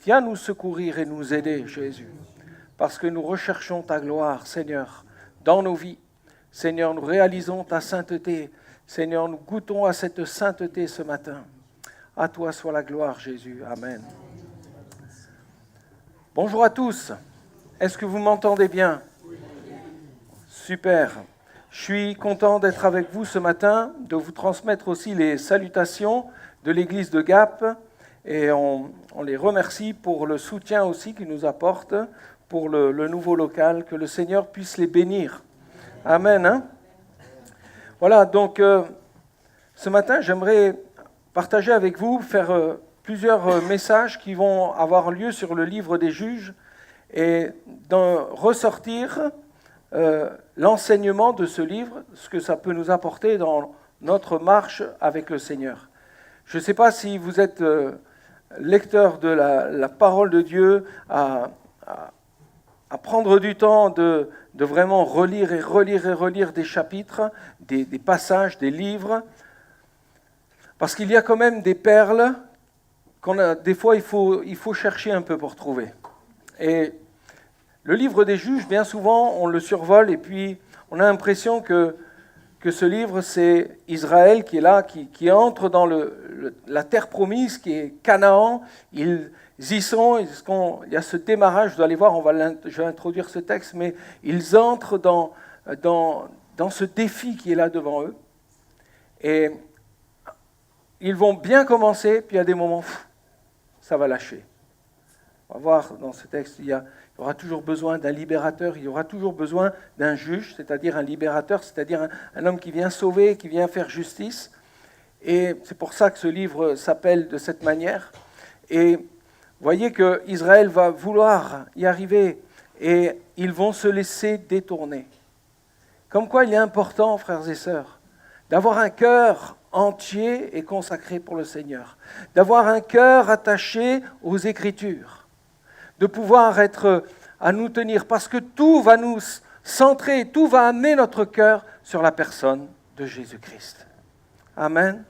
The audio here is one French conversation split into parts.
Viens nous secourir et nous aider, Jésus, parce que nous recherchons ta gloire, Seigneur, dans nos vies. Seigneur, nous réalisons ta sainteté. Seigneur, nous goûtons à cette sainteté ce matin. À toi soit la gloire, Jésus. Amen. Bonjour à tous. Est-ce que vous m'entendez bien? Super. Je suis content d'être avec vous ce matin, de vous transmettre aussi les salutations de l'église de Gap. Et on les remercie pour le soutien aussi qu'ils nous apportent pour le nouveau local. Que le Seigneur puisse les bénir. Amen. Hein? Voilà, donc ce matin, j'aimerais partager avec vous, faire plusieurs messages qui vont avoir lieu sur le livre des juges et ressortir l'enseignement de ce livre, ce que ça peut nous apporter dans notre marche avec le Seigneur. Je ne sais pas si vous êtes lecteur de la parole de Dieu, à prendre du temps de vraiment relire et relire des chapitres, des passages, des livres, parce qu'il y a quand même des perles des fois il faut chercher un peu pour trouver. Et le livre des juges, bien souvent, on le survole et puis on a l'impression que ce livre, c'est Israël qui est là, qui entre dans la terre promise, qui est Canaan. Ils y sont, il y a ce démarrage, vous allez voir, je vais introduire ce texte, mais ils entrent dans ce défi qui est là devant eux. Et ils vont bien commencer, puis à des moments, ça va lâcher. On va voir dans ce texte, il y aura toujours besoin d'un libérateur, il y aura toujours besoin d'un juge, c'est-à-dire un libérateur, c'est-à-dire un homme qui vient sauver, qui vient faire justice. Et c'est pour ça que ce livre s'appelle de cette manière. Et vous voyez qu'Israël va vouloir y arriver et ils vont se laisser détourner. Comme quoi il est important, frères et sœurs, d'avoir un cœur entier et consacré pour le Seigneur, d'avoir un cœur attaché aux Écritures, de pouvoir être à nous tenir, parce que tout va nous centrer, tout va amener notre cœur sur la personne de Jésus-Christ. Amen.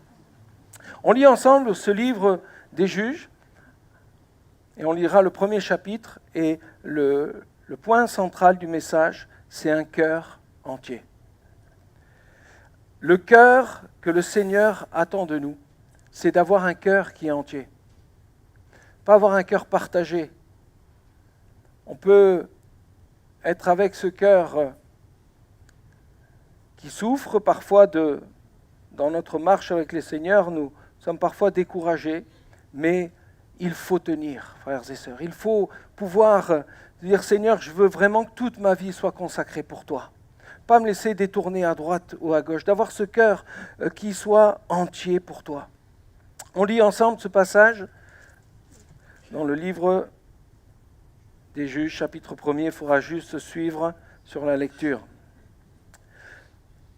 On lit ensemble ce livre des juges, et on lira le premier chapitre, et le point central du message, c'est un cœur entier. Le cœur que le Seigneur attend de nous, c'est d'avoir un cœur qui est entier. Pas avoir un cœur partagé. On peut être avec ce cœur qui souffre parfois dans notre marche avec le Seigneur, nous sommes parfois découragés, mais il faut tenir, frères et sœurs. Il faut pouvoir dire, Seigneur, je veux vraiment que toute ma vie soit consacrée pour toi. Pas me laisser détourner à droite ou à gauche, d'avoir ce cœur qui soit entier pour toi. On lit ensemble ce passage dans le livre des Juges, chapitre 1er, il faudra juste suivre sur la lecture.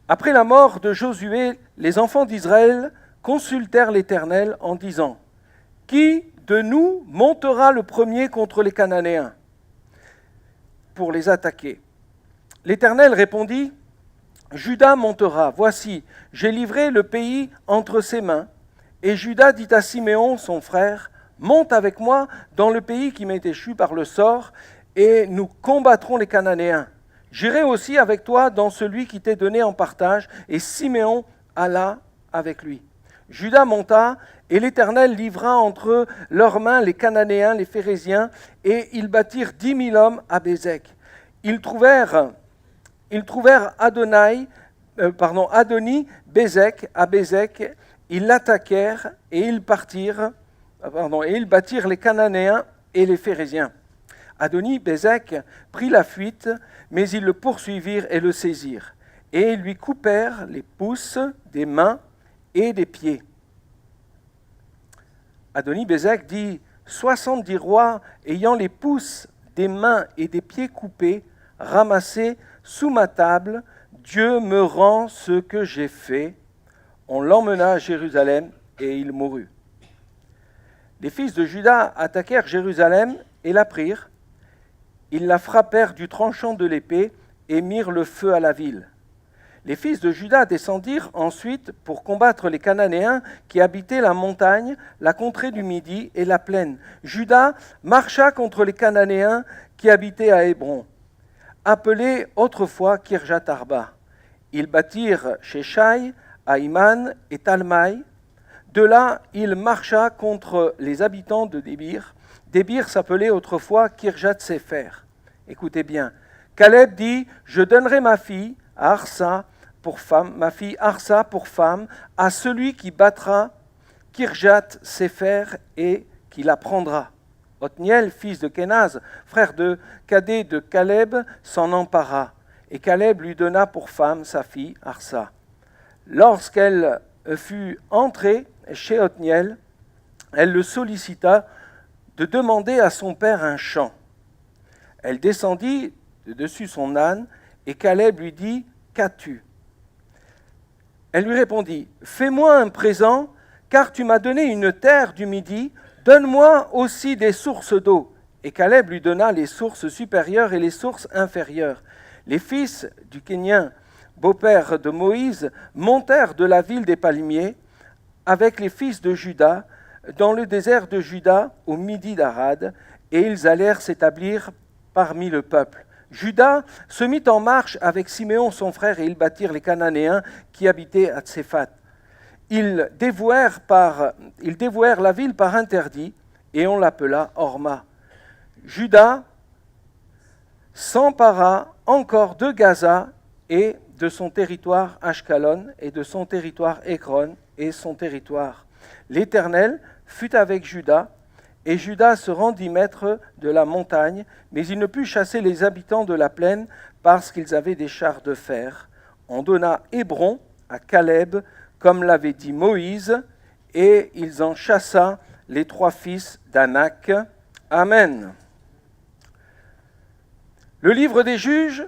Après la mort de Josué, les enfants d'Israël consultèrent l'Éternel en disant, « Qui de nous montera le premier contre les Cananéens pour les attaquer ?» L'Éternel répondit, « Juda montera. Voici, j'ai livré le pays entre ses mains. » Et Juda dit à Siméon, son frère, « Monte avec moi dans le pays qui m'est échu par le sort, et nous combattrons les Cananéens. J'irai aussi avec toi dans celui qui t'est donné en partage. » Et Siméon alla avec lui. Juda monta, et l'Éternel livra entre leurs mains les Cananéens, les Phéréziens, et ils bâtirent 10 000 hommes à Bézek. Ils trouvèrent Adoni, Bézek, à Bézek. Ils l'attaquèrent et ils bâtirent les Cananéens et les Phéréziens. Adoni, Bézek, prit la fuite, mais ils le poursuivirent et le saisirent. Et ils lui coupèrent les pouces des mains et des pieds. Adoni, Bézek dit, 70 rois ayant les pouces des mains et des pieds coupés, ramassés sous ma table, Dieu me rend ce que j'ai fait. On l'emmena à Jérusalem et il mourut. Les fils de Juda attaquèrent Jérusalem et la prirent. Ils la frappèrent du tranchant de l'épée et mirent le feu à la ville. Les fils de Juda descendirent ensuite pour combattre les Cananéens qui habitaient la montagne, la contrée du Midi et la plaine. Juda marcha contre les Cananéens qui habitaient à Hébron, appelé autrefois Kirjat Arba. Ils bâtirent Sheshai, Aïman et Talmaï. De là, il marcha contre les habitants de Débir. Débir s'appelait autrefois Kirjat Sefer. Écoutez bien. Caleb dit, je donnerai ma fille à Arsa pour femme, ma fille Arsa pour femme, à celui qui battra Kirjat Sefer et qui la prendra. Othniel, fils de Kenaz, frère de cadet de Caleb, s'en empara, et Caleb lui donna pour femme sa fille Arsa. Lorsqu'elle fut entrée chez Othniel, elle le sollicita de demander à son père un champ. Elle descendit de dessus son âne, et Caleb lui dit, qu'as-tu ? Elle lui répondit, fais-moi un présent, car tu m'as donné une terre du Midi, donne-moi aussi des sources d'eau. Et Caleb lui donna les sources supérieures et les sources inférieures. Les fils du Kénien, beau-père de Moïse, montèrent de la ville des palmiers avec les fils de Juda dans le désert de Juda au midi d'Arad, et ils allèrent s'établir parmi le peuple. Juda se mit en marche avec Siméon son frère et ils battirent les Cananéens qui habitaient à Tséphat. Ils dévouèrent la ville par interdit et on l'appela Horma. Juda s'empara encore de Gaza et de son territoire Ashkelon et de son territoire Ekron et son territoire. L'Éternel fut avec Juda, et Juda se rendit maître de la montagne, mais il ne put chasser les habitants de la plaine parce qu'ils avaient des chars de fer. On donna Hébron à Caleb, comme l'avait dit Moïse, et ils en chassa les 3 fils d'Anak. Amen. Le livre des Juges,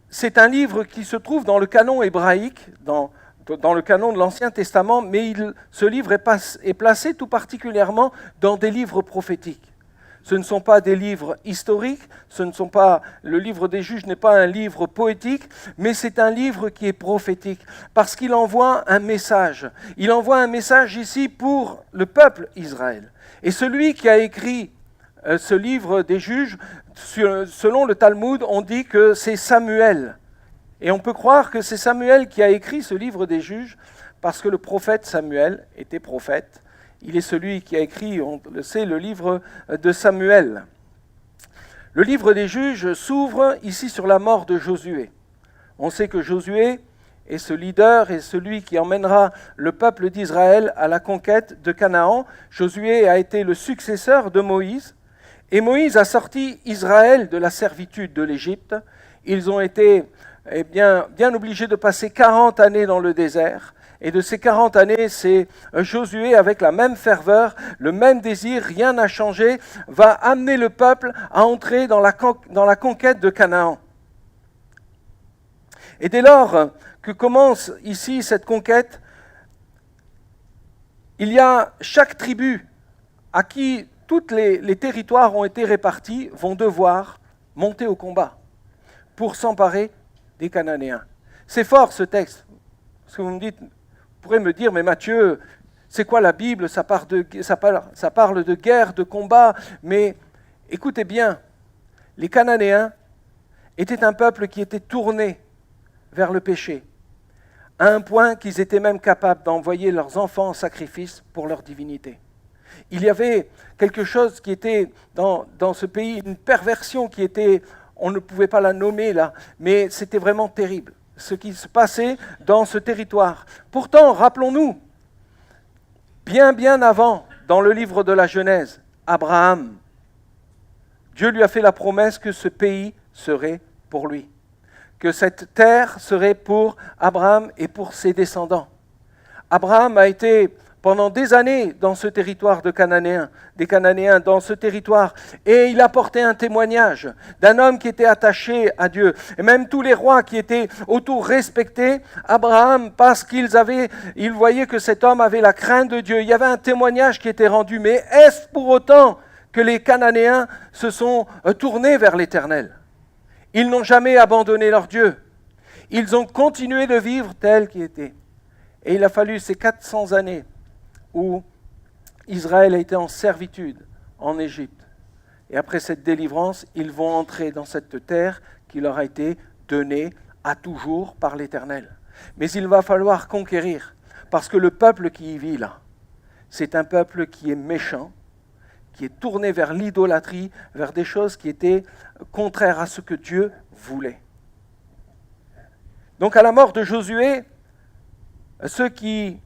c'est un livre qui se trouve dans le canon hébraïque, dans le canon de l'Ancien Testament, mais ce livre est placé tout particulièrement dans des livres prophétiques. Ce ne sont pas des livres historiques, le livre des Juges n'est pas un livre poétique, mais c'est un livre qui est prophétique, parce qu'il envoie un message. Il envoie un message ici pour le peuple Israël. Et celui qui a écrit ce livre des Juges, selon le Talmud, on dit que c'est Samuel. Et on peut croire que c'est Samuel qui a écrit ce livre des Juges, parce que le prophète Samuel était prophète. Il est celui qui a écrit, on le sait, le livre de Samuel. Le livre des Juges s'ouvre ici sur la mort de Josué. On sait que Josué est ce leader et celui qui emmènera le peuple d'Israël à la conquête de Canaan. Josué a été le successeur de Moïse, et Moïse a sorti Israël de la servitude de l'Égypte. Ils ont été bien obligés de passer 40 années dans le désert. Et de ces 40 années, c'est Josué, avec la même ferveur, le même désir, rien n'a changé, va amener le peuple à entrer dans la conquête de Canaan. Et dès lors que commence ici cette conquête, il y a chaque tribu à qui tous les territoires ont été répartis vont devoir monter au combat pour s'emparer des Cananéens. C'est fort ce texte, parce que vous pourrez me dire, mais Matthieu, c'est quoi la Bible ? Ça parle de guerre, de combat, mais écoutez bien, les Cananéens étaient un peuple qui était tourné vers le péché, à un point qu'ils étaient même capables d'envoyer leurs enfants en sacrifice pour leur divinité. Il y avait quelque chose qui était dans ce pays, une perversion qui était, on ne pouvait pas la nommer là, mais c'était vraiment terrible, ce qui se passait dans ce territoire. Pourtant, rappelons-nous, bien avant, dans le livre de la Genèse, Abraham, Dieu lui a fait la promesse que ce pays serait pour lui, que cette terre serait pour Abraham et pour ses descendants. Abraham a été pendant des années dans ce territoire des Cananéens dans ce territoire, et il apportait un témoignage d'un homme qui était attaché à Dieu. Et même tous les rois qui étaient autour respectaient Abraham parce qu'ils voyaient que cet homme avait la crainte de Dieu. Il y avait un témoignage qui était rendu, mais est-ce pour autant que les Cananéens se sont tournés vers l'Éternel ? Ils n'ont jamais abandonné leur Dieu. Ils ont continué de vivre tel qu'ils étaient. Et il a fallu ces 400 années où Israël a été en servitude en Égypte. Et après cette délivrance, ils vont entrer dans cette terre qui leur a été donnée à toujours par l'Éternel. Mais il va falloir conquérir, parce que le peuple qui y vit là, c'est un peuple qui est méchant, qui est tourné vers l'idolâtrie, vers des choses qui étaient contraires à ce que Dieu voulait. Donc à la mort de Josué, ceux qui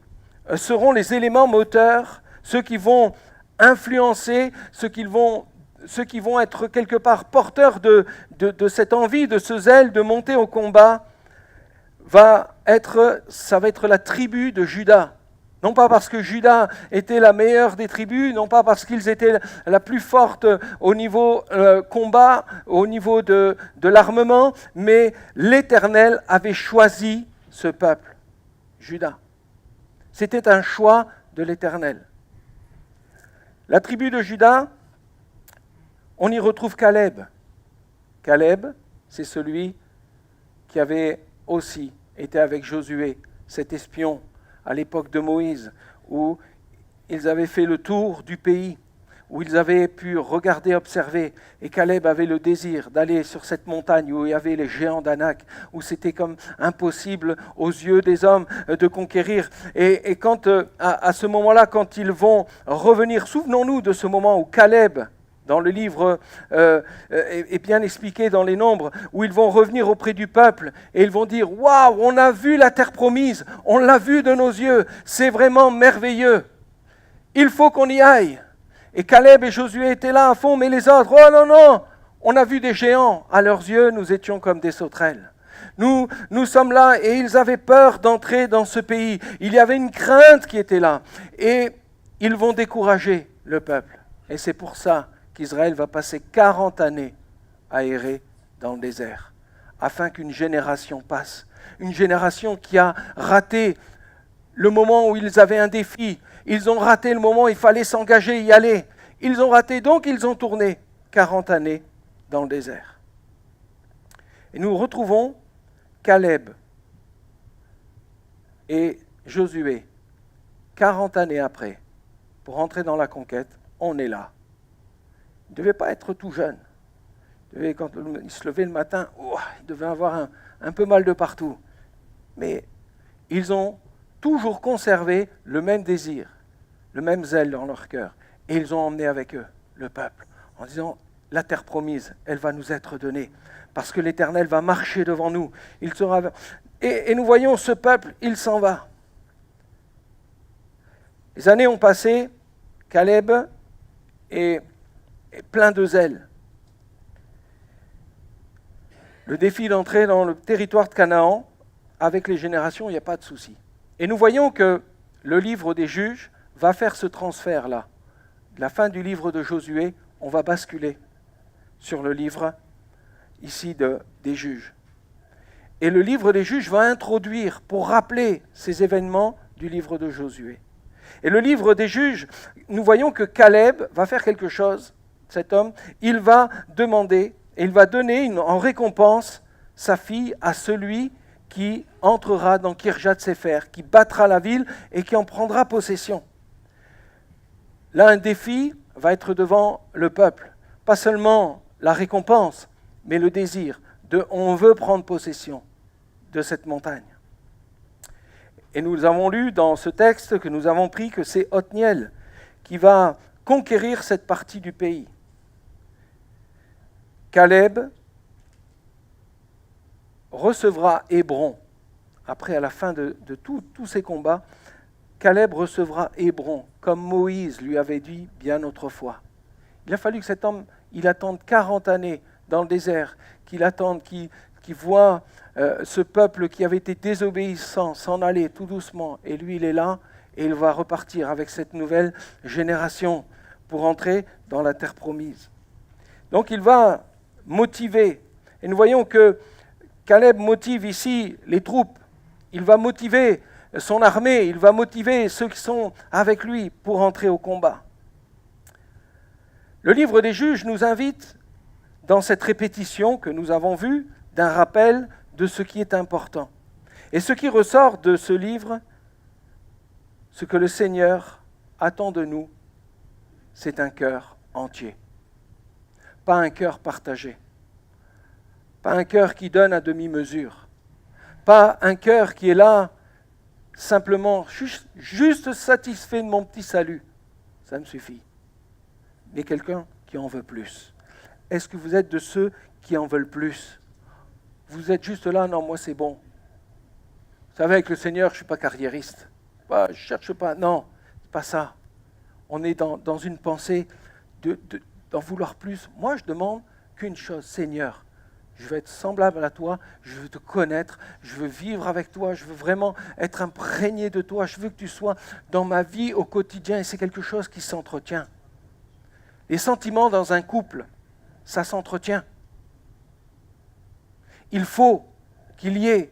seront les éléments moteurs, ceux qui vont influencer, ceux qui vont être quelque part porteurs de cette envie, de ce zèle de monter au combat, ça va être la tribu de Juda. Non pas parce que Juda était la meilleure des tribus, non pas parce qu'ils étaient la plus forte au niveau combat, au niveau de l'armement, mais l'Éternel avait choisi ce peuple, Juda. C'était un choix de l'Éternel. La tribu de Juda, on y retrouve Caleb. Caleb, c'est celui qui avait aussi été avec Josué, cet espion, à l'époque de Moïse, où ils avaient fait le tour du pays, où ils avaient pu regarder, observer, et Caleb avait le désir d'aller sur cette montagne où il y avait les géants d'Anak, où c'était comme impossible aux yeux des hommes de conquérir. Et quand, à ce moment-là, quand ils vont revenir, souvenons-nous de ce moment où Caleb, dans le livre, est bien expliqué dans les Nombres, où ils vont revenir auprès du peuple et ils vont dire « Waouh, on a vu la terre promise, on l'a vue de nos yeux, c'est vraiment merveilleux, il faut qu'on y aille ». Et Caleb et Josué étaient là à fond, mais les autres « Oh non, non, on a vu des géants, à leurs yeux nous étions comme des sauterelles. Nous sommes là » et ils avaient peur d'entrer dans ce pays. Il y avait une crainte qui était là et ils vont décourager le peuple. Et c'est pour ça qu'Israël va passer 40 années à errer dans le désert, afin qu'une génération passe. Une génération qui a raté le moment où ils avaient un défi. Ils ont raté le moment où il fallait s'engager, y aller. Ils ont raté, donc ils ont tourné 40 années dans le désert. Et nous retrouvons Caleb et Josué, 40 années après, pour entrer dans la conquête, on est là. Il ne devait pas être tout jeune. Quand il se levait le matin, il devait avoir un peu mal de partout. Mais ils ont toujours conservé le même désir, le même zèle dans leur cœur. Et ils ont emmené avec eux le peuple, en disant, la terre promise, elle va nous être donnée, parce que l'Éternel va marcher devant nous. Et nous voyons ce peuple, il s'en va. Les années ont passé, Caleb est plein de zèle. Le défi d'entrer dans le territoire de Canaan, avec les générations, il n'y a pas de souci. Et nous voyons que le livre des juges va faire ce transfert-là. De la fin du livre de Josué, on va basculer sur le livre ici des juges. Et le livre des juges va introduire, pour rappeler ces événements du livre de Josué. Et le livre des juges, nous voyons que Caleb va faire quelque chose, cet homme, il va demander, et il va donner en récompense sa fille à celui qui entrera dans Kirjat Sefer, qui battra la ville et qui en prendra possession. Là, un défi va être devant le peuple. Pas seulement la récompense, mais le désir de « on veut prendre possession de cette montagne ». Et nous avons lu dans ce texte que nous avons pris que c'est Othniel qui va conquérir cette partie du pays. Caleb recevra Hébron. Après, à la fin de tous ces combats, Caleb recevra Hébron, comme Moïse lui avait dit bien autrefois. Il a fallu que cet homme, il attende 40 années dans le désert, qu'il attende, qu'il voit ce peuple qui avait été désobéissant s'en aller tout doucement. Et lui, il est là, et il va repartir avec cette nouvelle génération pour entrer dans la terre promise. Donc il va motiver. Et nous voyons que Caleb motive ici les troupes. Il va motiver son armée, il va motiver ceux qui sont avec lui pour entrer au combat. Le livre des juges nous invite, dans cette répétition que nous avons vue, d'un rappel de ce qui est important. Et ce qui ressort de ce livre, ce que le Seigneur attend de nous, c'est un cœur entier. Pas un cœur partagé. Pas un cœur qui donne à demi-mesure. Pas un cœur qui est là simplement juste satisfait de mon petit salut. Ça me suffit. Mais quelqu'un qui en veut plus. Est-ce que vous êtes de ceux qui en veulent plus? Vous êtes juste là, non, moi c'est bon. Vous savez, avec le Seigneur, je ne suis pas carriériste. Je ne cherche pas, non, c'est pas ça. On est dans une pensée d'en vouloir plus. Moi, je demande qu'une chose, Seigneur, je veux être semblable à toi, je veux te connaître, je veux vivre avec toi, je veux vraiment être imprégné de toi, je veux que tu sois dans ma vie au quotidien, et c'est quelque chose qui s'entretient. Les sentiments dans un couple, ça s'entretient. Il faut qu'il y ait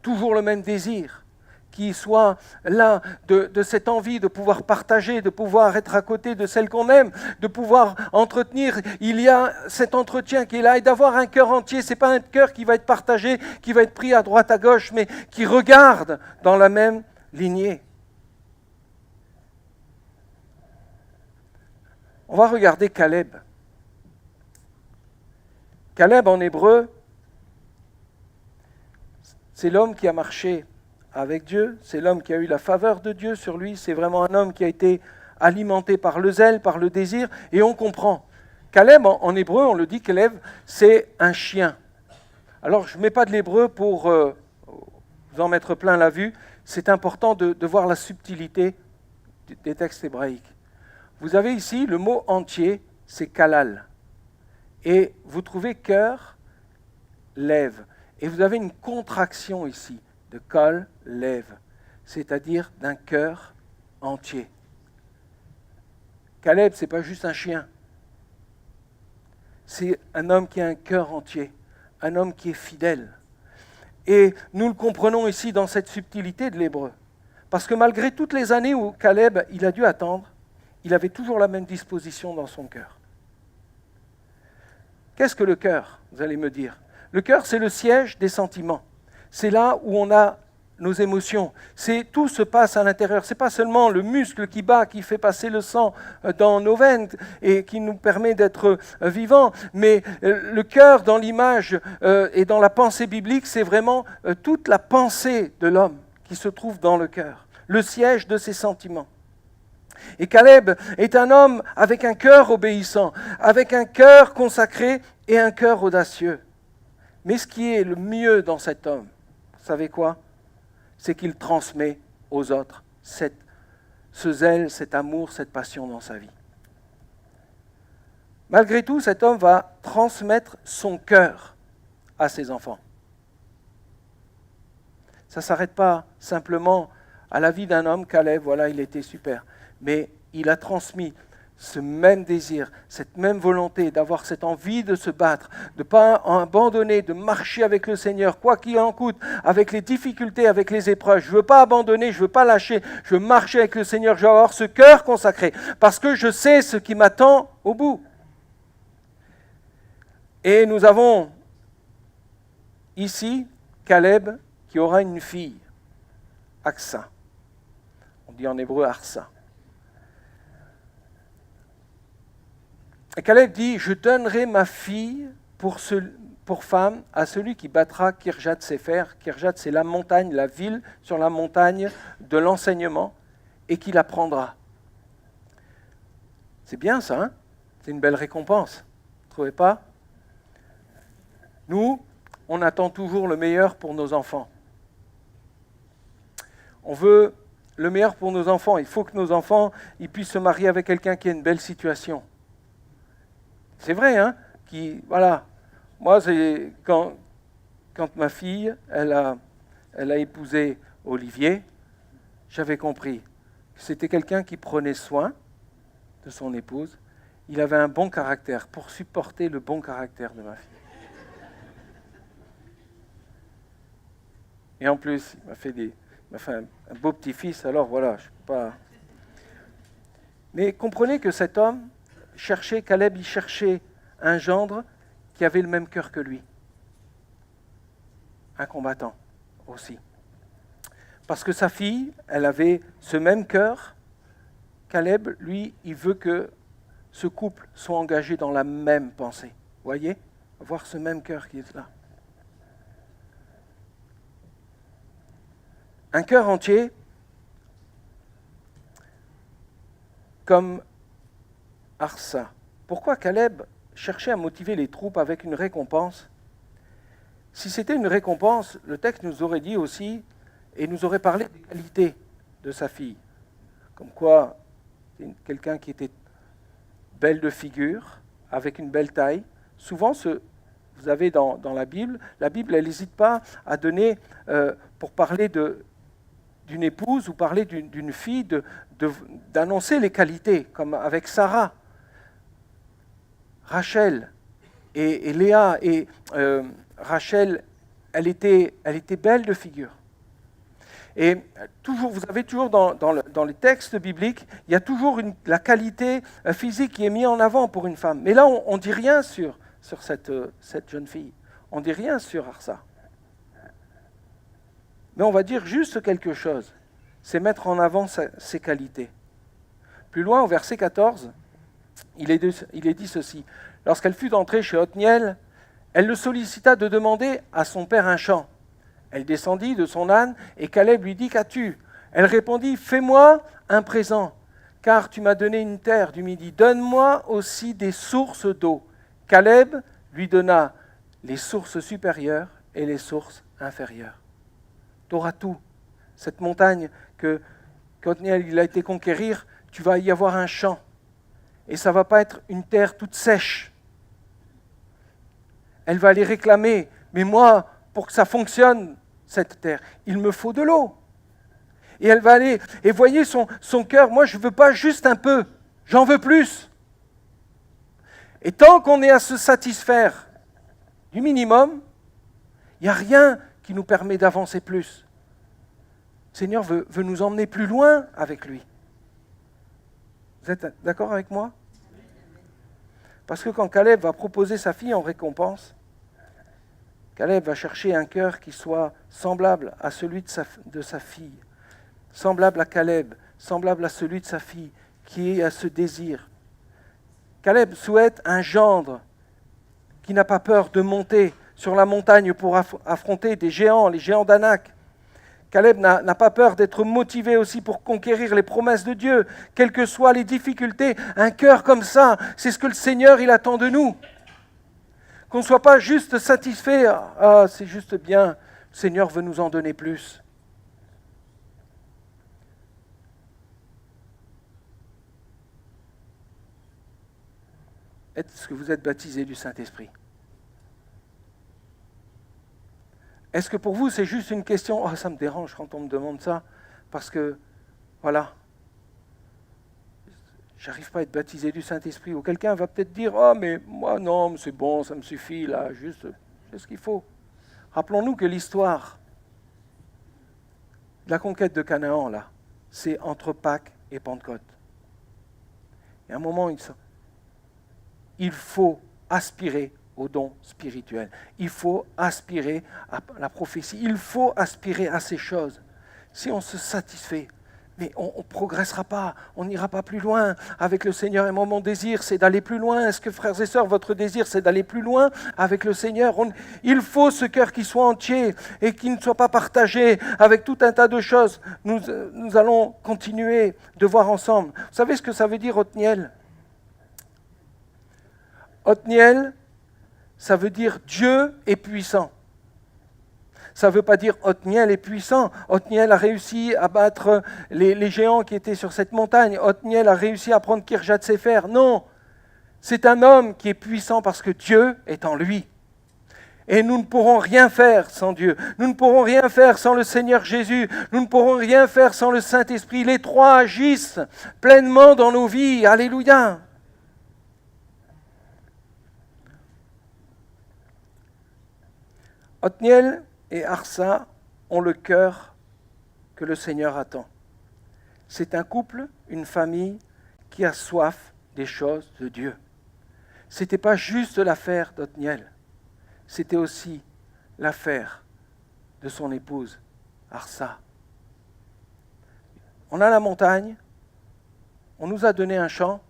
toujours le même désir, qui soit là de cette envie de pouvoir partager, de pouvoir être à côté de celle qu'on aime, de pouvoir entretenir. Il y a cet entretien qui est là et d'avoir un cœur entier. Ce n'est pas un cœur qui va être partagé, qui va être pris à droite, à gauche, mais qui regarde dans la même lignée. On va regarder Caleb. Caleb en hébreu, c'est l'homme qui a marché avec Dieu, c'est l'homme qui a eu la faveur de Dieu sur lui, c'est vraiment un homme qui a été alimenté par le zèle, par le désir, et on comprend. Caleb, en hébreu, on le dit, Caleb, c'est un chien. Alors, je ne mets pas de l'hébreu pour vous en mettre plein la vue, c'est important de voir la subtilité des textes hébraïques. Vous avez ici le mot entier, c'est kalal. Et vous trouvez cœur, lève. Et vous avez une contraction ici, de kol, lève, c'est-à-dire d'un cœur entier. Caleb, ce n'est pas juste un chien. C'est un homme qui a un cœur entier, un homme qui est fidèle. Et nous le comprenons ici dans cette subtilité de l'hébreu. Parce que malgré toutes les années où Caleb, il a dû attendre, il avait toujours la même disposition dans son cœur. Qu'est-ce que le cœur, vous allez me dire? Le cœur, c'est le siège des sentiments. C'est là où on a nos émotions. Tout se passe à l'intérieur. Ce n'est pas seulement le muscle qui bat, qui fait passer le sang dans nos veines et qui nous permet d'être vivants, mais le cœur, dans l'image et dans la pensée biblique, c'est vraiment toute la pensée de l'homme qui se trouve dans le cœur, le siège de ses sentiments. Et Caleb est un homme avec un cœur obéissant, avec un cœur consacré et un cœur audacieux. Mais ce qui est le mieux dans cet homme, vous savez quoi? C'est qu'il transmet aux autres ce zèle, cet amour, cette passion dans sa vie. Malgré tout, cet homme va transmettre son cœur à ses enfants. Ça ne s'arrête pas simplement à la vie d'un homme, Caleb, voilà, il était super. Mais il a transmis ce même désir, cette même volonté d'avoir cette envie de se battre, de ne pas abandonner, de marcher avec le Seigneur, quoi qu'il en coûte, avec les difficultés, avec les épreuves. Je ne veux pas abandonner, je ne veux pas lâcher, je veux marcher avec le Seigneur, je veux avoir ce cœur consacré, parce que je sais ce qui m'attend au bout. Et nous avons ici Caleb qui aura une fille, Aksa. On dit en hébreu Arsa. Et Caleb dit, je donnerai ma fille pour femme à celui qui battra Kirjat Sefer. Kirjat, c'est la montagne, la ville sur la montagne de l'enseignement, et qui la prendra. C'est bien ça, hein? C'est une belle récompense. Vous ne trouvez pas? Nous, on attend toujours le meilleur pour nos enfants. On veut le meilleur pour nos enfants. Il faut que nos enfants ils puissent se marier avec quelqu'un qui a une belle situation. C'est vrai, hein? Voilà. Moi, c'est quand ma fille, elle a épousé Olivier, j'avais compris que c'était quelqu'un qui prenait soin de son épouse. Il avait un bon caractère pour supporter le bon caractère de ma fille. Et en plus, il m'a fait un beau petit-fils, alors voilà, je ne peux pas... Mais comprenez que cet homme Caleb, il cherchait un gendre qui avait le même cœur que lui. un combattant aussi. Parce que sa fille, elle avait ce même cœur. Caleb, lui, il veut que ce couple soit engagé dans la même pensée. Vous voyez ? Avoir ce même cœur qui est là. Un cœur entier, comme Arsa. Pourquoi Caleb cherchait à motiver les troupes avec une récompense ? Si c'était une récompense, le texte nous aurait dit aussi, et nous aurait parlé des qualités de sa fille. Comme quoi, c'est quelqu'un qui était belle de figure, avec une belle taille. Souvent, vous avez dans la Bible, elle n'hésite pas à donner, pour parler d'une épouse ou parler d'une fille, d'annoncer les qualités, comme avec Sarah, Rachel et Léa. Et Rachel, elle était belle de figure. Et toujours, vous avez toujours dans les textes bibliques, il y a toujours la qualité physique qui est mise en avant pour une femme. Mais là, on ne dit rien sur cette jeune fille. On ne dit rien sur Arsa. Mais on va dire juste quelque chose. C'est mettre en avant ses qualités. Plus loin, au verset 14, il est dit ceci. Lorsqu'elle fut entrée chez Othniel, elle le sollicita de demander à son père un champ. Elle descendit de son âne et Caleb lui dit « Qu'as-tu » Elle répondit « Fais-moi un présent, car tu m'as donné une terre du Midi. Donne-moi aussi des sources d'eau. » Caleb lui donna les sources supérieures et les sources inférieures. Tu auras tout. Cette montagne qu'Othniel il a été conquérir, tu vas y avoir un champ. Et ça ne va pas être une terre toute sèche. Elle va aller réclamer, mais moi, pour que ça fonctionne, cette terre, il me faut de l'eau. Et elle va aller, et voyez son cœur, moi je ne veux pas juste un peu, j'en veux plus. Et tant qu'on est à se satisfaire du minimum, il n'y a rien qui nous permet d'avancer plus. Le Seigneur veut nous emmener plus loin avec lui. Vous êtes d'accord avec moi ? Parce que quand Caleb va proposer sa fille en récompense, Caleb va chercher un cœur qui soit semblable à celui de sa fille, semblable à Caleb, semblable à celui de sa fille, qui est à ce désir. Caleb souhaite un gendre qui n'a pas peur de monter sur la montagne pour affronter des géants, les géants d'Anak. Caleb n'a pas peur d'être motivé aussi pour conquérir les promesses de Dieu, quelles que soient les difficultés. Un cœur comme ça, c'est ce que le Seigneur il attend de nous. Qu'on ne soit pas juste satisfait, ah c'est juste bien, le Seigneur veut nous en donner plus. Est-ce que vous êtes baptisé du Saint-Esprit ? Est-ce que pour vous c'est juste une question, oh ça me dérange quand on me demande ça, parce que, voilà, j'arrive pas à être baptisé du Saint-Esprit. Ou quelqu'un va peut-être dire, oh mais moi non, c'est bon, ça me suffit là, juste, c'est ce qu'il faut. Rappelons-nous que l'histoire de la conquête de Canaan, là, c'est entre Pâques et Pentecôte. Et à un moment, il faut aspirer au don spirituel. Il faut aspirer à la prophétie. Il faut aspirer à ces choses. Si on se satisfait, mais on ne progressera pas, on n'ira pas plus loin avec le Seigneur. Et moi, mon désir, c'est d'aller plus loin. Est-ce que, frères et sœurs, votre désir, c'est d'aller plus loin avec le Seigneur ? Il faut ce cœur qui soit entier et qui ne soit pas partagé avec tout un tas de choses. Nous allons continuer de voir ensemble. Vous savez ce que ça veut dire, Othniel ? Othniel, ça veut dire Dieu est puissant. Ça ne veut pas dire Othniel est puissant. Othniel a réussi à battre les géants qui étaient sur cette montagne. Othniel a réussi à prendre Kirjat Sefer. Non, c'est un homme qui est puissant parce que Dieu est en lui. Et nous ne pourrons rien faire sans Dieu. Nous ne pourrons rien faire sans le Seigneur Jésus. Nous ne pourrons rien faire sans le Saint-Esprit. Les trois agissent pleinement dans nos vies. Alléluia. Othniel et Arsa ont le cœur que le Seigneur attend. C'est un couple, une famille qui a soif des choses de Dieu. Ce n'était pas juste l'affaire d'Othniel, c'était aussi l'affaire de son épouse, Arsa. On a la montagne, on nous a donné un champ,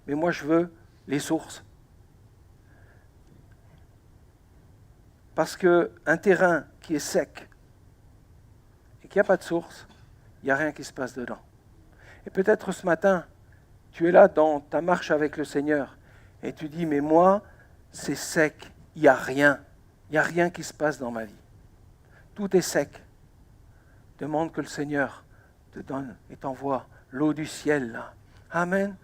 mais moi je veux les sources. Parce qu'un terrain qui est sec et qu'il n'y a pas de source, il n'y a rien qui se passe dedans. Et peut-être ce matin, tu es là dans ta marche avec le Seigneur et tu dis, mais moi, c'est sec, il n'y a rien qui se passe dans ma vie. Tout est sec. Demande que le Seigneur te donne et t'envoie l'eau du ciel là. Amen.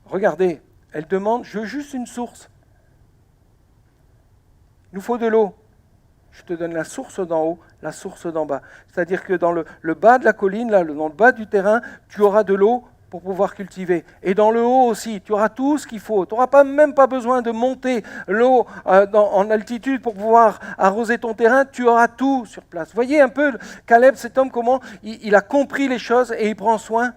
Regardez, elle demande, je veux juste une source. Il nous faut de l'eau. Je te donne la source d'en haut, la source d'en bas. C'est-à-dire que dans le bas de la colline, là, dans le bas du terrain, tu auras de l'eau pour pouvoir cultiver. Et dans le haut aussi, tu auras tout ce qu'il faut. Tu n'auras même pas besoin de monter l'eau en altitude pour pouvoir arroser ton terrain. Tu auras tout sur place. Vous voyez un peu, Caleb, cet homme, comment il a compris les choses et il prend soin.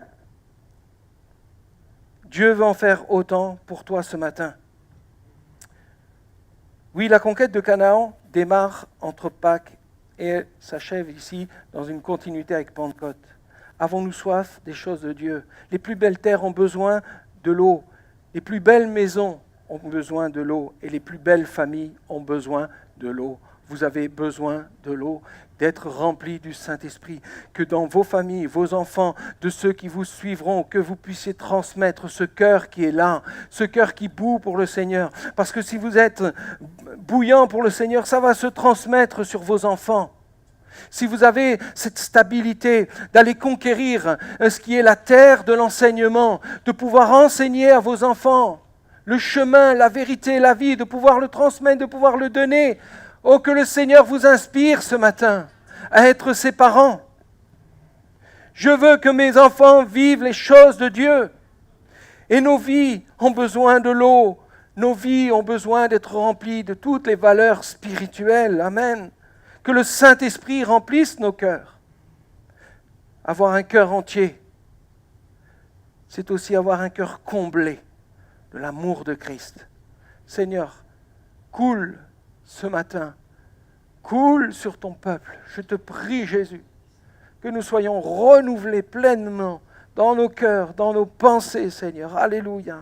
Dieu veut en faire autant pour toi ce matin. Oui, la conquête de Canaan démarre entre Pâques et s'achève ici dans une continuité avec Pentecôte. Avons-nous soif des choses de Dieu? Les plus belles terres ont besoin de l'eau. Les plus belles maisons ont besoin de l'eau. Et les plus belles familles ont besoin de l'eau. Vous avez besoin de l'eau, d'être remplis du Saint-Esprit. Que dans vos familles, vos enfants, de ceux qui vous suivront, que vous puissiez transmettre ce cœur qui est là, ce cœur qui bout pour le Seigneur. Parce que si vous êtes bouillant pour le Seigneur, ça va se transmettre sur vos enfants. Si vous avez cette stabilité d'aller conquérir ce qui est la terre de l'enseignement, de pouvoir enseigner à vos enfants le chemin, la vérité, la vie, de pouvoir le transmettre, de pouvoir le donner. Oh, que le Seigneur vous inspire ce matin à être ses parents. Je veux que mes enfants vivent les choses de Dieu. Et nos vies ont besoin de l'eau. Nos vies ont besoin d'être remplies de toutes les valeurs spirituelles. Amen. Que le Saint-Esprit remplisse nos cœurs. Avoir un cœur entier, c'est aussi avoir un cœur comblé de l'amour de Christ. Seigneur, coule ce matin, coule sur ton peuple. Je te prie, Jésus, que nous soyons renouvelés pleinement dans nos cœurs, dans nos pensées, Seigneur. Alléluia.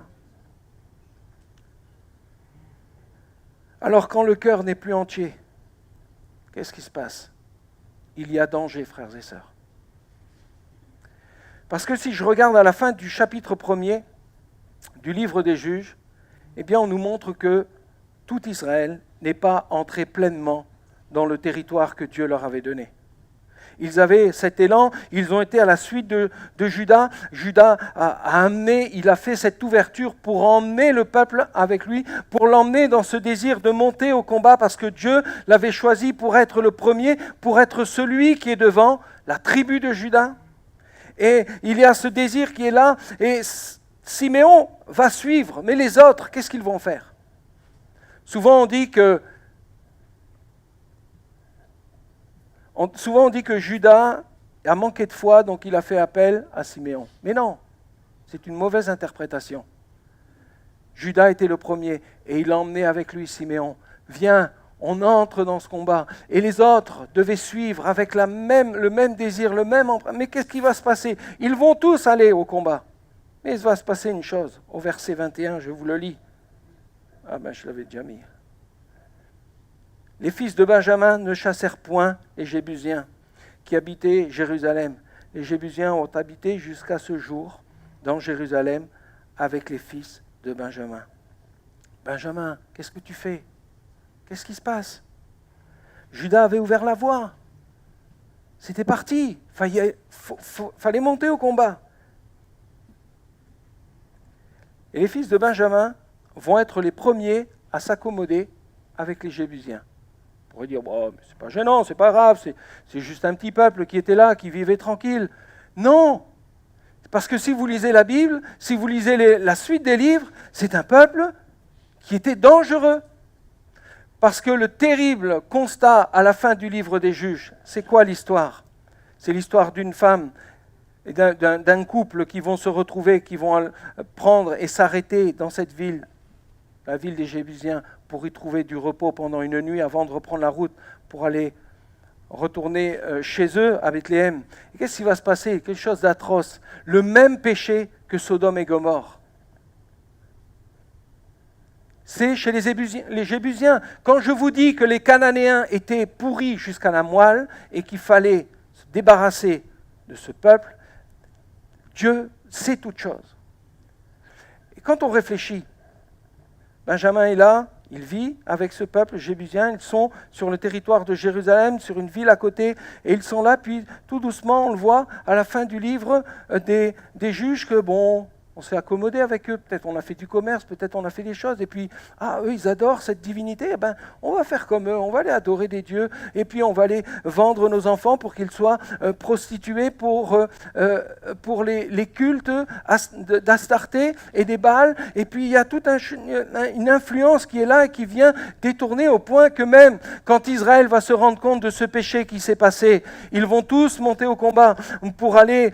Alors quand le cœur n'est plus entier, qu'est-ce qui se passe? Il y a danger, frères et sœurs. Parce que si je regarde à la fin du chapitre 1er du livre des Juges, eh bien on nous montre que tout Israël n'est pas entré pleinement dans le territoire que Dieu leur avait donné. Ils avaient cet élan, ils ont été à la suite de Juda. Juda il a fait cette ouverture pour emmener le peuple avec lui, pour l'emmener dans ce désir de monter au combat, parce que Dieu l'avait choisi pour être le premier, pour être celui qui est devant la tribu de Juda. Et il y a ce désir qui est là, et Siméon va suivre, mais les autres, qu'est-ce qu'ils vont faire? Souvent on dit que Judas a manqué de foi, donc il a fait appel à Siméon. Mais non, c'est une mauvaise interprétation. Judas était le premier et il a emmené avec lui Siméon. Viens, on entre dans ce combat. Et les autres devaient suivre avec le même désir, le même emprunt. Mais qu'est-ce qui va se passer? Ils vont tous aller au combat. Mais il va se passer une chose. Au verset 21, je vous le lis. Ah ben, je l'avais déjà mis. Les fils de Benjamin ne chassèrent point les Jébusiens qui habitaient Jérusalem. Les Jébusiens ont habité jusqu'à ce jour dans Jérusalem avec les fils de Benjamin. Benjamin, qu'est-ce que tu fais? Qu'est-ce qui se passe? Judas avait ouvert la voie. C'était parti. Fallait monter au combat. Et les fils de Benjamin vont être les premiers à s'accommoder avec les Jébusiens. On pourrait dire, bon, mais c'est pas gênant, c'est pas grave, c'est juste un petit peuple qui était là, qui vivait tranquille. Non, parce que si vous lisez la Bible, si vous lisez la suite des livres, c'est un peuple qui était dangereux. Parce que le terrible constat à la fin du livre des Juges, c'est quoi l'histoire? C'est l'histoire d'une femme et d'un couple qui vont se retrouver, qui vont prendre et s'arrêter dans cette ville la ville des Jébusiens, pour y trouver du repos pendant une nuit avant de reprendre la route pour aller retourner chez eux à Bethléem. Et qu'est-ce qui va se passer? Quelque chose d'atroce. Le même péché que Sodome et Gomorrhe. C'est chez les Jébusiens. Quand je vous dis que les Cananéens étaient pourris jusqu'à la moelle et qu'il fallait se débarrasser de ce peuple, Dieu sait toutes choses. Et quand on réfléchit, Benjamin est là, il vit avec ce peuple jébusien, ils sont sur le territoire de Jérusalem, sur une ville à côté, et ils sont là, puis tout doucement, on le voit à la fin du livre, des juges que, bon, on s'est accommodé avec eux, peut-être on a fait du commerce, peut-être on a fait des choses, et puis, eux, ils adorent cette divinité, eh ben, on va faire comme eux, on va aller adorer des dieux, et puis on va aller vendre nos enfants pour qu'ils soient prostitués pour les cultes d'Astarté et des Baals, et puis il y a toute une influence qui est là et qui vient détourner au point que même quand Israël va se rendre compte de ce péché qui s'est passé, ils vont tous monter au combat pour aller...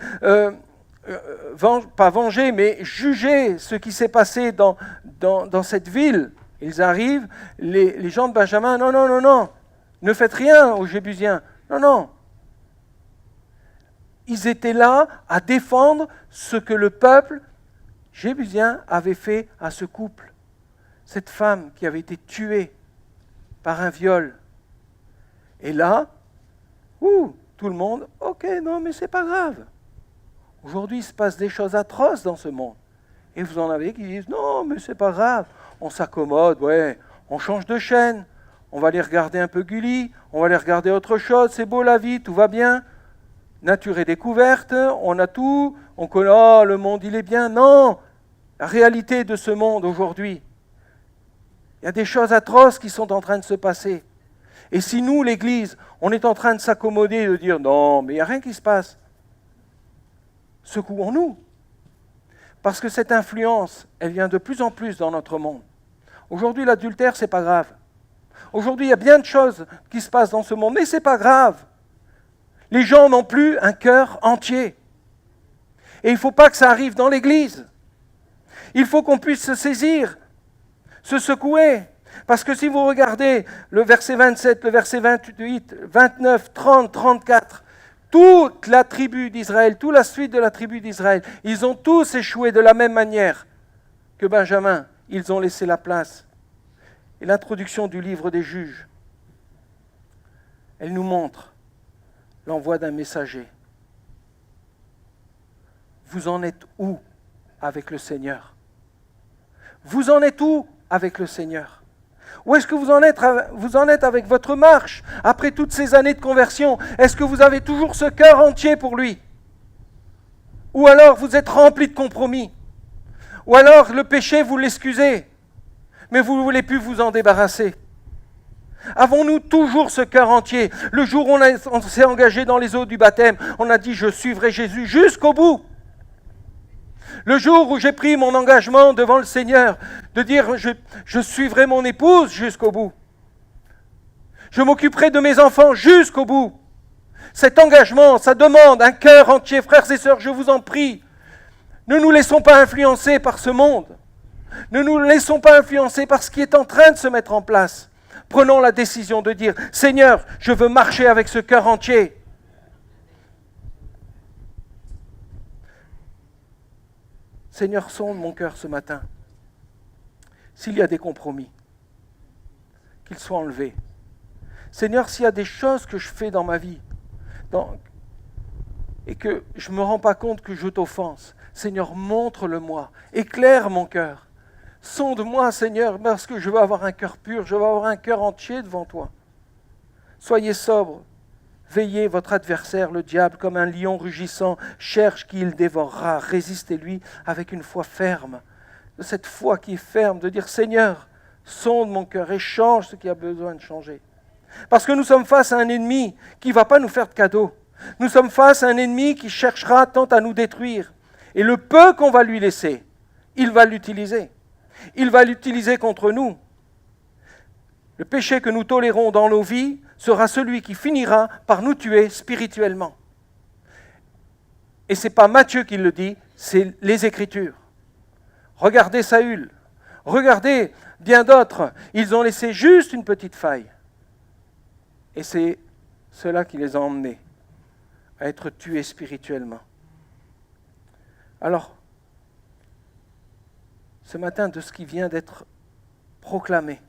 pas venger, mais juger ce qui s'est passé dans cette ville. Ils arrivent, les gens de Benjamin, non, ne faites rien aux Jébusiens. Non. Ils étaient là à défendre ce que le peuple jébusien avait fait à ce couple. Cette femme qui avait été tuée par un viol. Et là, tout le monde, ok, non, mais c'est pas grave. Aujourd'hui, il se passe des choses atroces dans ce monde. Et vous en avez qui disent, non, mais c'est pas grave, on s'accommode, ouais, on change de chaîne, on va aller regarder un peu Gulli, on va aller regarder autre chose, c'est beau la vie, tout va bien. Nature est découverte, on a tout, on connaît, le monde il est bien. Non, la réalité de ce monde aujourd'hui, il y a des choses atroces qui sont en train de se passer. Et si nous, l'Église, on est en train de s'accommoder, de dire, non, mais il n'y a rien qui se passe, secouons-nous. Parce que cette influence, elle vient de plus en plus dans notre monde. Aujourd'hui, l'adultère, c'est pas grave. Aujourd'hui, il y a bien de choses qui se passent dans ce monde, mais c'est pas grave. Les gens n'ont plus un cœur entier. Et il ne faut pas que ça arrive dans l'Église. Il faut qu'on puisse se saisir, se secouer. Parce que si vous regardez le verset 27, le verset 28, 29, 30, 34, toute la tribu d'Israël, toute la suite de la tribu d'Israël, ils ont tous échoué de la même manière que Benjamin. Ils ont laissé la place. Et l'introduction du livre des juges, elle nous montre l'envoi d'un messager. Vous en êtes où avec le Seigneur? Vous en êtes où avec le Seigneur? Où est-ce que vous en êtes avec votre marche après toutes ces années de conversion? Est-ce que vous avez toujours ce cœur entier pour lui? Ou alors vous êtes rempli de compromis? Ou alors le péché, vous l'excusez, mais vous ne voulez plus vous en débarrasser? Avons-nous toujours ce cœur entier? Le jour où on s'est engagé dans les eaux du baptême, on a dit « Je suivrai Jésus jusqu'au bout ». Le jour où j'ai pris mon engagement devant le Seigneur, de dire je suivrai mon épouse jusqu'au bout. Je m'occuperai de mes enfants jusqu'au bout. Cet engagement, ça demande un cœur entier. Frères et sœurs, je vous en prie, ne nous laissons pas influencer par ce monde. Ne nous laissons pas influencer par ce qui est en train de se mettre en place. Prenons la décision de dire « Seigneur, je veux marcher avec ce cœur entier ». Seigneur, sonde mon cœur ce matin. S'il y a des compromis, qu'ils soient enlevés. Seigneur, s'il y a des choses que je fais dans ma vie et que je ne me rends pas compte que je t'offense, Seigneur, montre-le-moi, éclaire mon cœur. Sonde-moi, Seigneur, parce que je veux avoir un cœur pur, je veux avoir un cœur entier devant toi. Soyez sobres. Veillez, votre adversaire, le diable, comme un lion rugissant, cherche qui il dévorera. Résistez-lui avec une foi ferme. De cette foi qui est ferme, de dire « Seigneur, sonde mon cœur et change ce qui a besoin de changer. » Parce que nous sommes face à un ennemi qui ne va pas nous faire de cadeaux. Nous sommes face à un ennemi qui cherchera tant à nous détruire. Et le peu qu'on va lui laisser, il va l'utiliser. Il va l'utiliser contre nous. Le péché que nous tolérons dans nos vies sera celui qui finira par nous tuer spirituellement. Et ce n'est pas Matthieu qui le dit, c'est les Écritures. Regardez Saül, Regardez, bien d'autres, ils ont laissé juste une petite faille. Et c'est cela qui les a emmenés à être tués spirituellement. Alors, ce matin, de ce qui vient d'être proclamé,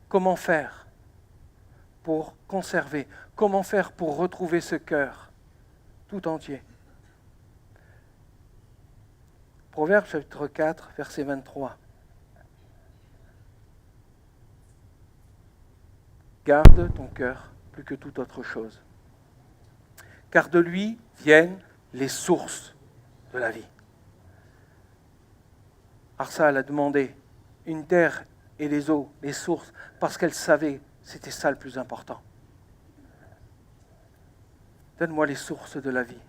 comment faire pour conserver, comment faire pour retrouver ce cœur tout entier? Proverbe chapitre 4, verset 23. Garde ton cœur plus que toute autre chose, car de lui viennent les sources de la vie. Arsal a demandé une terre et les eaux, les sources, parce qu'elle savait que c'était ça le plus important. Donne-moi les sources de la vie.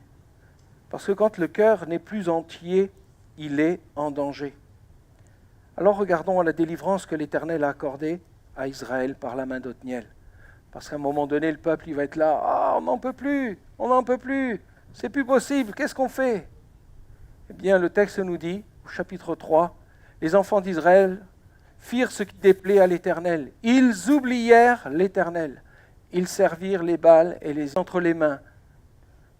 Parce que quand le cœur n'est plus entier, il est en danger. Alors regardons à la délivrance que l'Éternel a accordée à Israël par la main d'Othniel. Parce qu'à un moment donné, le peuple il va être là, « Ah, on n'en peut plus, c'est plus possible, qu'est-ce qu'on fait ?» Eh bien, le texte nous dit, au chapitre 3, les enfants d'Israël firent ce qui déplaît à l'Éternel. Ils oublièrent l'Éternel. Ils servirent les Baals et les entre les mains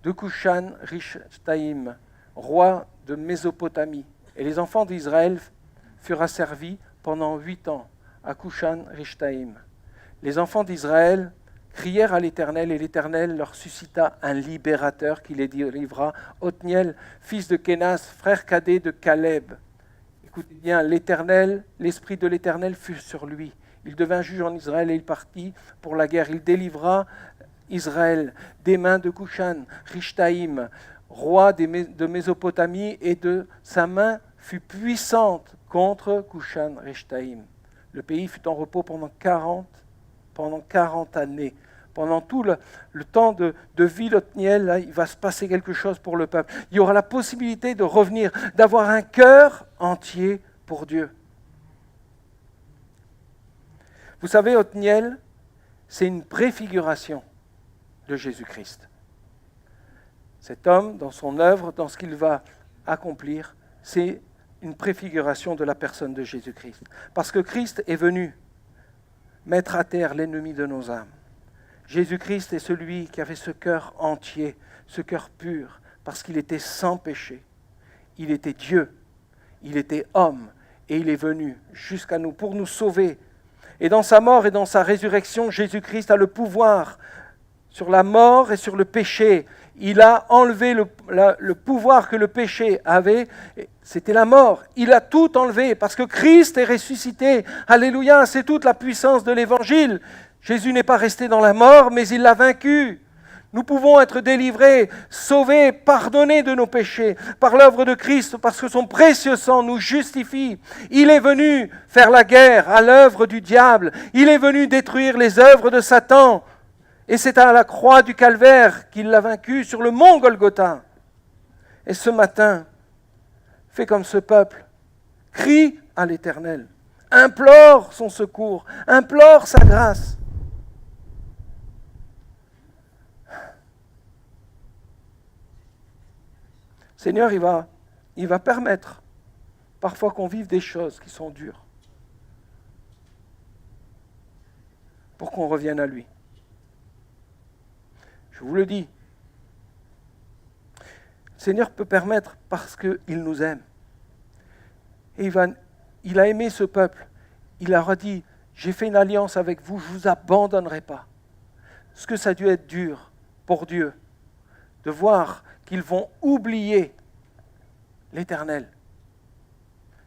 de Cushan-Rishathaïm, roi de Mésopotamie. Et les enfants d'Israël furent asservis pendant 8 ans à Cushan-Rishathaïm. Les enfants d'Israël crièrent à l'Éternel et l'Éternel leur suscita un libérateur qui les délivra, Othniel, fils de Kénas, frère cadet de Caleb. Écoutez bien, l'Éternel, l'Esprit de l'Éternel fut sur lui. Il devint juge en Israël et il partit pour la guerre. Il délivra Israël des mains de Cushan-Rishathaïm, roi de Mésopotamie, et de sa main fut puissante contre Cushan-Rishathaïm. Le pays fut en repos pendant 40 années. Pendant tout le temps de vie d'Othniel, là, il va se passer quelque chose pour le peuple. Il y aura la possibilité de revenir, d'avoir un cœur entier pour Dieu. Vous savez, Othniel, c'est une préfiguration de Jésus-Christ. Cet homme, dans son œuvre, dans ce qu'il va accomplir, c'est une préfiguration de la personne de Jésus-Christ. Parce que Christ est venu mettre à terre l'ennemi de nos âmes. Jésus-Christ est celui qui avait ce cœur entier, ce cœur pur, parce qu'il était sans péché. Il était Dieu, il était homme, et il est venu jusqu'à nous pour nous sauver. Et dans sa mort et dans sa résurrection, Jésus-Christ a le pouvoir sur la mort et sur le péché. Il a enlevé le pouvoir que le péché avait, c'était la mort. Il a tout enlevé parce que Christ est ressuscité. Alléluia, c'est toute la puissance de l'Évangile. Jésus n'est pas resté dans la mort, mais il l'a vaincu. Nous pouvons être délivrés, sauvés, pardonnés de nos péchés par l'œuvre de Christ, parce que son précieux sang nous justifie. Il est venu faire la guerre à l'œuvre du diable. Il est venu détruire les œuvres de Satan. Et c'est à la croix du Calvaire qu'il l'a vaincu sur le mont Golgotha. Et ce matin, fais comme ce peuple. Crie à l'Éternel. Implore son secours. Implore sa grâce. Seigneur, il va permettre parfois qu'on vive des choses qui sont dures pour qu'on revienne à lui. Je vous le dis. Le Seigneur peut permettre parce qu'il nous aime. Et il a aimé ce peuple. Il leur a dit, j'ai fait une alliance avec vous, je ne vous abandonnerai pas. Ce que ça a dû être dur pour Dieu, de voir qu'ils vont oublier l'Éternel.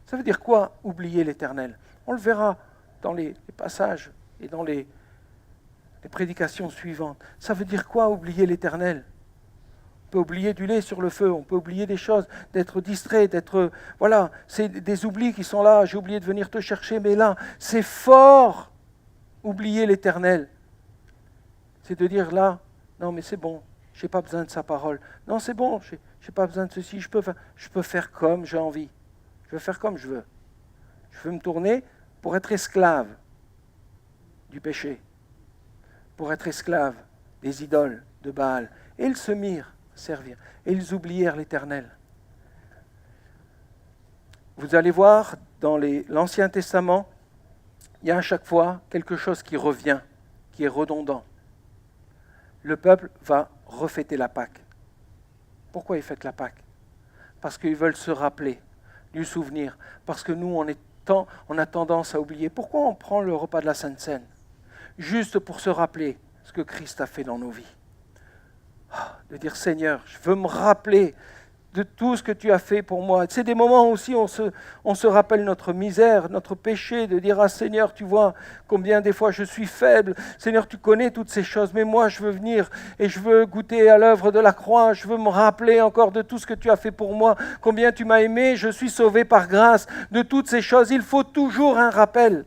Ça veut dire quoi, oublier l'Éternel? On le verra dans les passages et dans les prédications suivantes. Ça veut dire quoi, oublier l'Éternel? On peut oublier du lait sur le feu, on peut oublier des choses, d'être distrait, d'être... Voilà, c'est des oublis qui sont là, j'ai oublié de venir te chercher, mais là, c'est fort, oublier l'Éternel. C'est de dire là, non mais c'est bon, je n'ai pas besoin de sa parole. Non, c'est bon, je n'ai pas besoin de ceci, je peux faire comme j'ai envie. Je veux faire comme je veux. Je veux me tourner pour être esclave du péché, pour être esclave des idoles de Baal. Et ils se mirent à servir. Et ils oublièrent l'Éternel. Vous allez voir dans l'Ancien Testament, il y a à chaque fois quelque chose qui revient, qui est redondant. Le peuple va refêter la Pâque. Pourquoi ils fêtent la Pâque? Parce qu'ils veulent se rappeler du souvenir. Parce que nous, on a tendance à oublier. Pourquoi on prend le repas de la Sainte Seine? Juste pour se rappeler ce que Christ a fait dans nos vies. De dire, Seigneur, je veux me rappeler de tout ce que tu as fait pour moi. C'est des moments aussi où on se rappelle notre misère, notre péché, de dire, ah Seigneur, tu vois combien des fois je suis faible. Seigneur, tu connais toutes ces choses, mais moi je veux venir et je veux goûter à l'œuvre de la croix. Je veux me rappeler encore de tout ce que tu as fait pour moi, combien tu m'as aimé, je suis sauvé par grâce. De toutes ces choses, il faut toujours un rappel.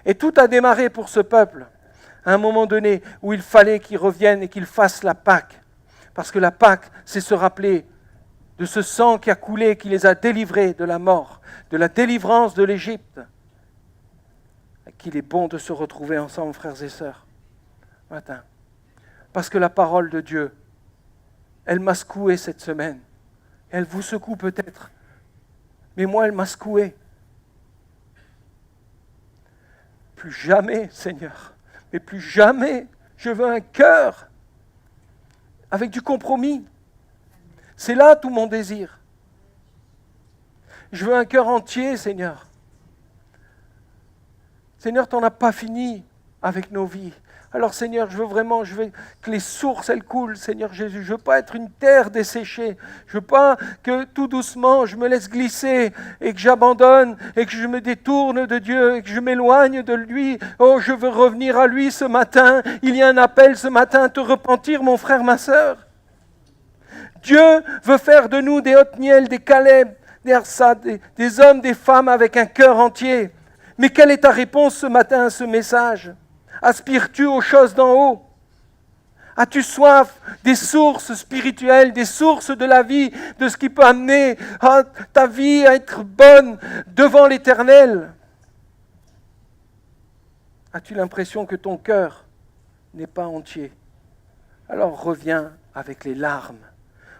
Et tout a démarré pour ce peuple, à un moment donné où il fallait qu'ils reviennent et qu'ils fassent la Pâque. Parce que la Pâque, c'est se rappeler de ce sang qui a coulé, qui les a délivrés de la mort, de la délivrance de l'Égypte. Qu'il est bon de se retrouver ensemble, frères et sœurs, matin. Parce que la parole de Dieu, elle m'a secoué cette semaine. Elle vous secoue peut-être, mais moi, elle m'a secoué. Plus jamais, Seigneur, mais plus jamais, je veux un cœur avec du compromis. C'est là tout mon désir. Je veux un cœur entier, Seigneur. Seigneur, tu n'en as pas fini avec nos vies. Alors, Seigneur, je veux que les sources, elles coulent, Seigneur Jésus. Je ne veux pas être une terre desséchée. Je ne veux pas que tout doucement, je me laisse glisser et que j'abandonne et que je me détourne de Dieu et que je m'éloigne de lui. Oh, je veux revenir à lui ce matin. Il y a un appel ce matin à te repentir, mon frère, ma sœur. Dieu veut faire de nous des Othniel, des Caleb, des Arsad, des hommes, des femmes avec un cœur entier. Mais quelle est ta réponse ce matin à ce message? Aspires-tu aux choses d'en haut? As-tu soif des sources spirituelles, des sources de la vie, de ce qui peut amener ta vie à être bonne devant l'Éternel? As-tu l'impression que ton cœur n'est pas entier? Alors reviens avec les larmes.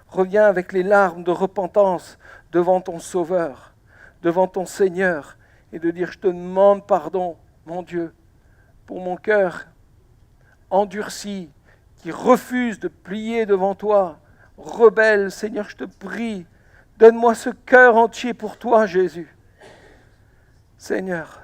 Reviens avec les larmes de repentance devant ton Sauveur, devant ton Seigneur, et de dire, je te demande pardon, mon Dieu, pour mon cœur endurci, qui refuse de plier devant toi. Rebelle, Seigneur, je te prie, donne-moi ce cœur entier pour toi, Jésus. Seigneur,